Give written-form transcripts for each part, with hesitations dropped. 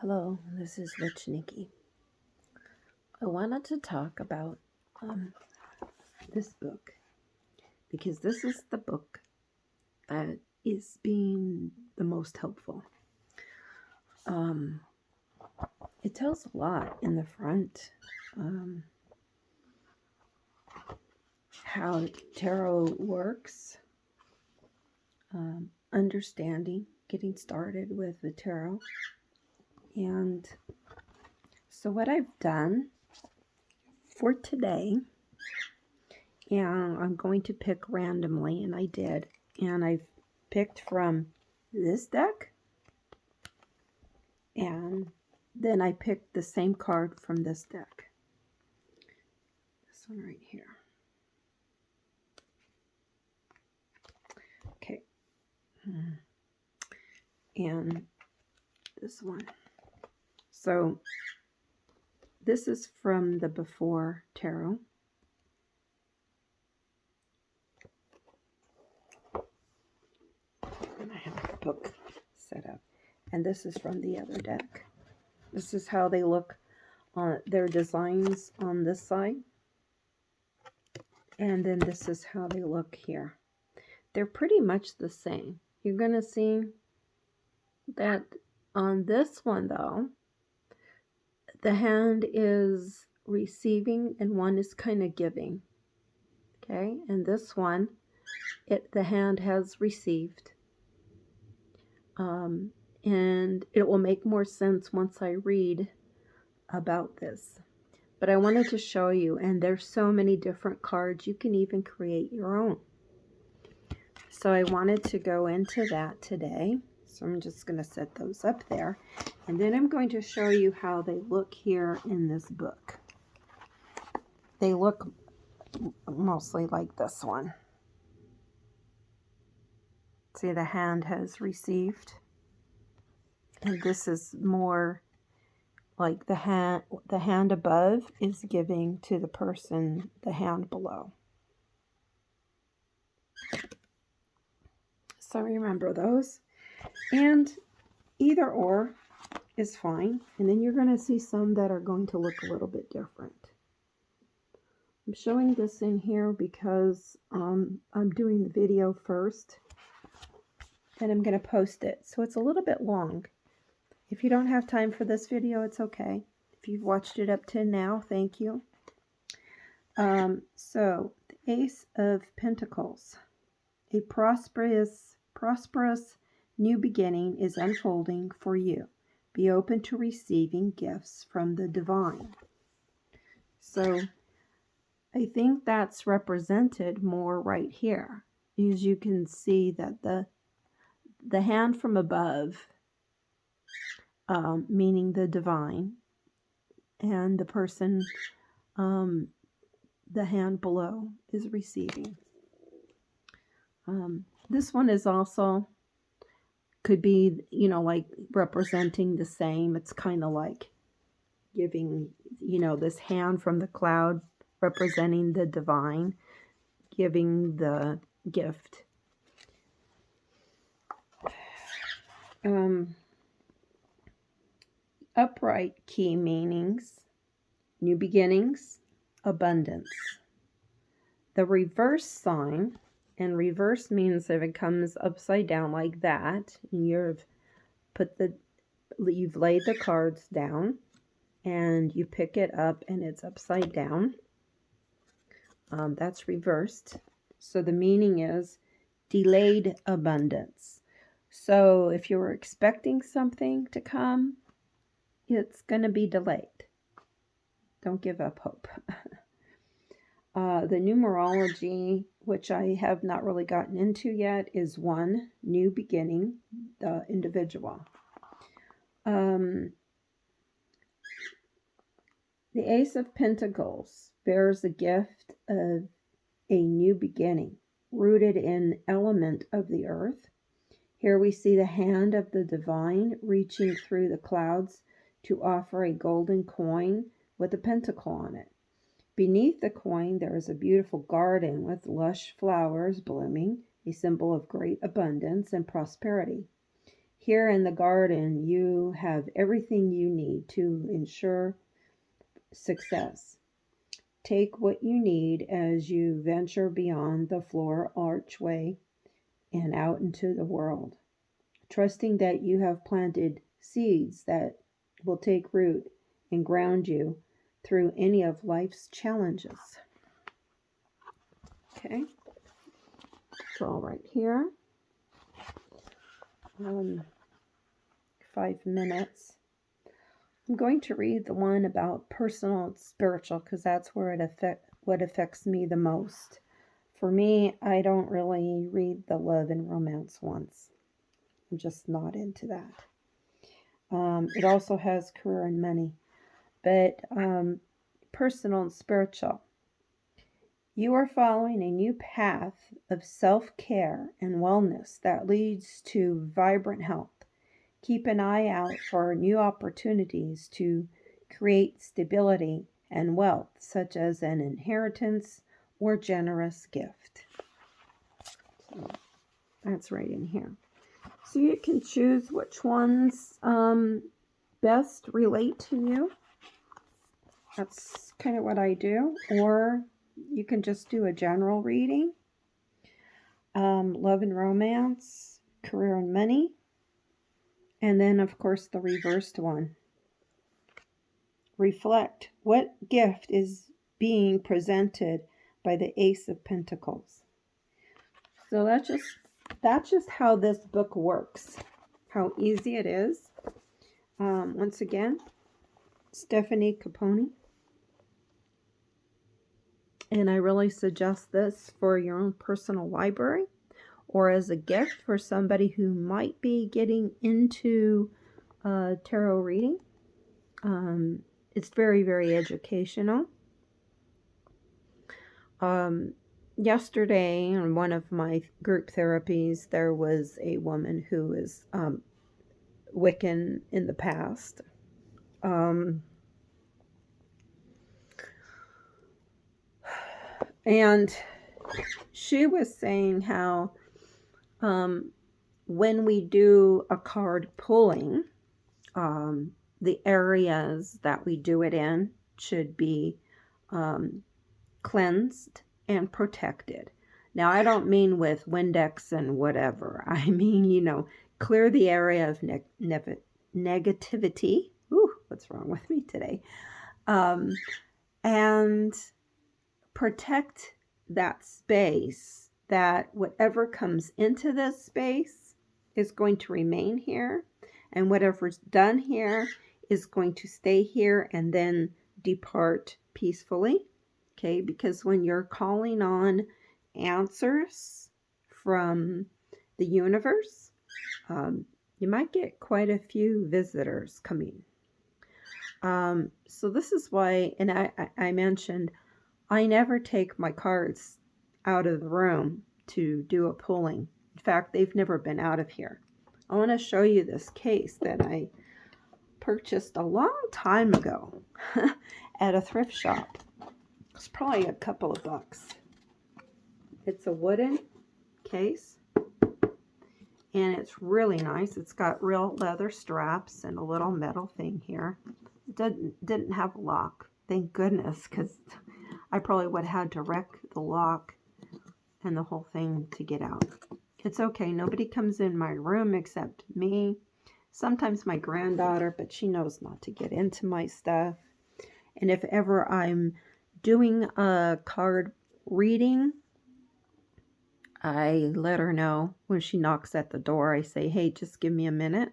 Hello, this is Witch Nikki. I wanted to talk about this book because this is the book that is being the most helpful. It tells a lot in the front, how tarot works, understanding, getting started with the tarot. And so what I've done for today, and I'm going to pick randomly, and I did, and I've picked from this deck, and then I picked the same card from this deck. This one right here. Okay. And this one. So this is from the Before Tarot. And I have a book set up. And this is from the other deck. This is how they look on their designs on this side. And then this is how they look here. They're pretty much the same. You're going to see that on this one, though, the hand is receiving and one is kind of giving. Okay, and this one, the hand has received. And it will make more sense once I read about this. But I wanted to show you, and there's so many different cards. You can even create your own. So I wanted to go into that today. So I'm just going to set those up there. And then I'm going to show you how they look here in this book. They look mostly like this one. See, the hand has received. And this is more like the hand above is giving to the person, the hand below. So remember those. And either or is fine. And then you're going to see some that are going to look a little bit different. I'm showing this in here because I'm doing the video first. And I'm going to post it. So it's a little bit long. If you don't have time for this video, it's okay. If you've watched it up to now, thank you. So, the Ace of Pentacles. A prosperous new beginning is unfolding for you. Be open to receiving gifts from the divine. So, I think that's represented more right here. As you can see that the hand from above, meaning the divine, and the person, the hand below, is receiving. This one is also, could be, like representing the same. It's kind of like giving, this hand from the cloud representing the divine, giving the gift. Upright key meanings: new beginnings, abundance. The reverse sign, and reverse means if it comes upside down like that, and you've laid the cards down, and you pick it up and it's upside down. That's reversed. So the meaning is delayed abundance. So if you were expecting something to come, it's going to be delayed. Don't give up hope. The numerology, which I have not really gotten into yet, is 1, new beginning, the individual. The Ace of Pentacles bears the gift of a new beginning, rooted in element of the earth. Here we see the hand of the divine reaching through the clouds to offer a golden coin with a pentacle on it. Beneath the coin, there is a beautiful garden with lush flowers blooming, a symbol of great abundance and prosperity. Here in the garden, you have everything you need to ensure success. Take what you need as you venture beyond the floor archway and out into the world, trusting that you have planted seeds that will take root and ground you through any of life's challenges. Okay, it's all right here. 5 minutes. I'm going to read the one about personal and spiritual because that's where what affects me the most. For me, I don't really read the love and romance ones. I'm just not into that. It also has career and money, but personal and spiritual. You are following a new path of self-care and wellness that leads to vibrant health. Keep an eye out for new opportunities to create stability and wealth, such as an inheritance or generous gift. So that's right in here. So you can choose which ones best relate to you. That's kind of what I do. Or you can just do a general reading. Love and romance, career and money. And then, of course, the reversed one. Reflect. What gift is being presented by the Ace of Pentacles? So that's just how this book works. How easy it is. Once again, Stephanie Caponi. And I really suggest this for your own personal library or as a gift for somebody who might be getting into tarot reading. It's very, very educational. Yesterday, in one of my group therapies, there was a woman who was Wiccan in the past. And she was saying how when we do a card pulling, the areas that we do it in should be cleansed and protected. Now, I don't mean with Windex and whatever. I mean, clear the area of negativity. Ooh, what's wrong with me today? And protect that space, that whatever comes into this space is going to remain here, and whatever's done here is going to stay here and then depart peacefully. Okay, because when you're calling on answers from the universe, you might get quite a few visitors coming. So this is why, and I mentioned, I never take my cards out of the room to do a pulling. In fact, they've never been out of here. I want to show you this case that I purchased a long time ago at a thrift shop. It's probably a couple of bucks. It's a wooden case, and it's really nice. It's got real leather straps and a little metal thing here. It didn't have a lock, thank goodness, because I probably would have had to wreck the lock and the whole thing to get out. It's okay. Nobody comes in my room except me. Sometimes my granddaughter, but she knows not to get into my stuff. And if ever I'm doing a card reading, I let her know when she knocks at the door. I say, hey, just give me a minute.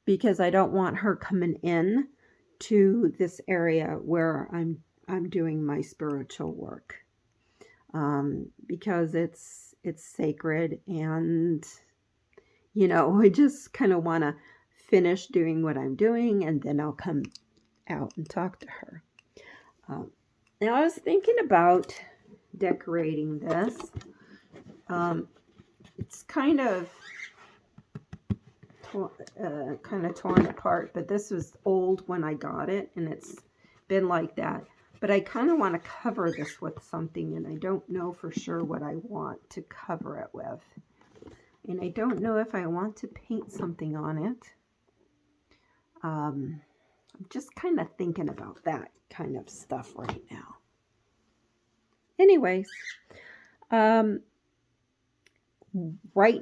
Because I don't want her coming in to this area where I'm doing my spiritual work. Because it's sacred, and I just kind of want to finish doing what I'm doing, and then I'll come out and talk to her. Now I was thinking about decorating this. It's kind of torn apart, but this was old when I got it, and it's been like that. But I kind of want to cover this with something, and I don't know for sure what I want to cover it with. And I don't know if I want to paint something on it. I'm just kind of thinking about that kind of stuff right now. Anyways, right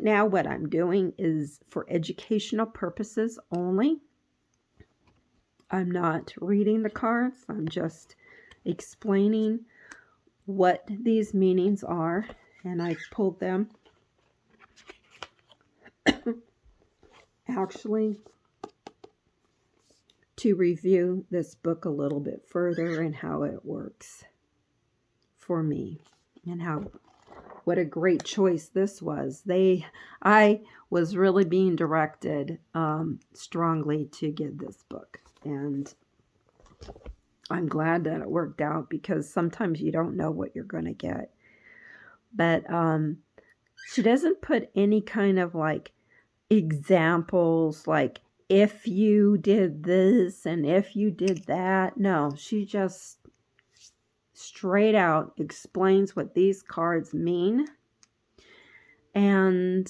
now what I'm doing is for educational purposes only. I'm not reading the cards. I'm just explaining what these meanings are. And I've pulled them actually to review this book a little bit further and how it works for me, and what a great choice this was. I was really being directed strongly to get this book, and I'm glad that it worked out, because sometimes you don't know what you're going to get. But she doesn't put any kind of like examples, like if you did this and if you did that. No, she just straight out explains what these cards mean. And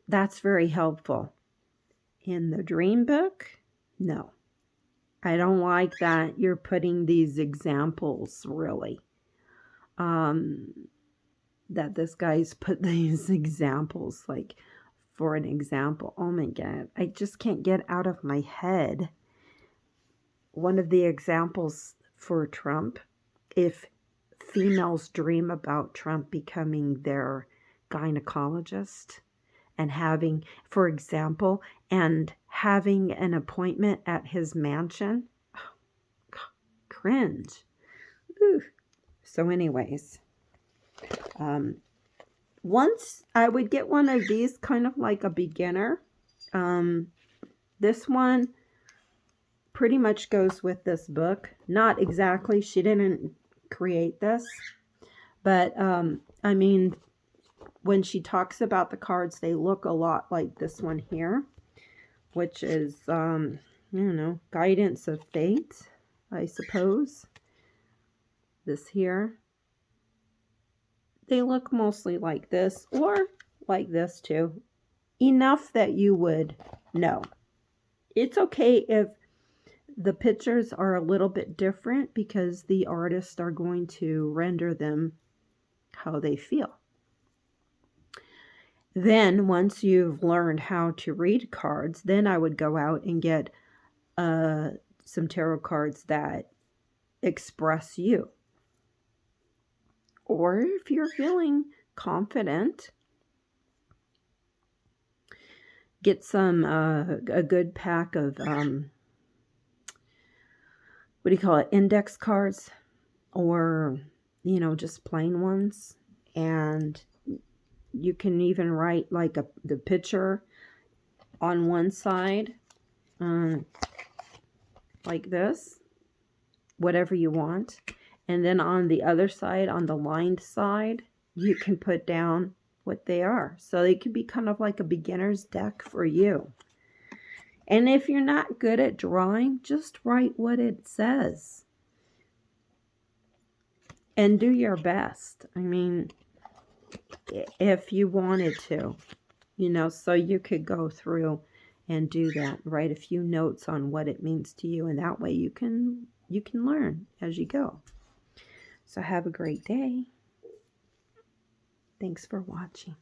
that's very helpful. In the dream book, no. I don't like that you're putting these examples, really. That this guy's put these examples, like, for an example. Oh my God. I just can't get out of my head. One of the examples for Trump, if females dream about Trump becoming their gynecologist and having, for example, and having an appointment at his mansion. Oh, cringe. Ooh. So anyways, once I would get one of these, kind of like a beginner. This one pretty much goes with this book. Not exactly. She didn't create this. But, I mean, when she talks about the cards, they look a lot like this one here, which is, you know, guidance of fate, I suppose. This here. They look mostly like this, or like this too. Enough that you would know. It's okay if the pictures are a little bit different, because the artists are going to render them how they feel. Then once you've learned how to read cards, then I would go out and get some tarot cards that express you. Or if you're feeling confident, get some a good pack of what do you call it, index cards, or, you know, just plain ones. And you can even write like the picture on one side, like this, whatever you want. And then on the other side, on the lined side, you can put down what they are. So they could be kind of like a beginner's deck for you. And if you're not good at drawing, just write what it says. And do your best. I mean, if you wanted to, you know, so you could go through and do that. Write a few notes on what it means to you. And that way you can learn as you go. So have a great day. Thanks for watching.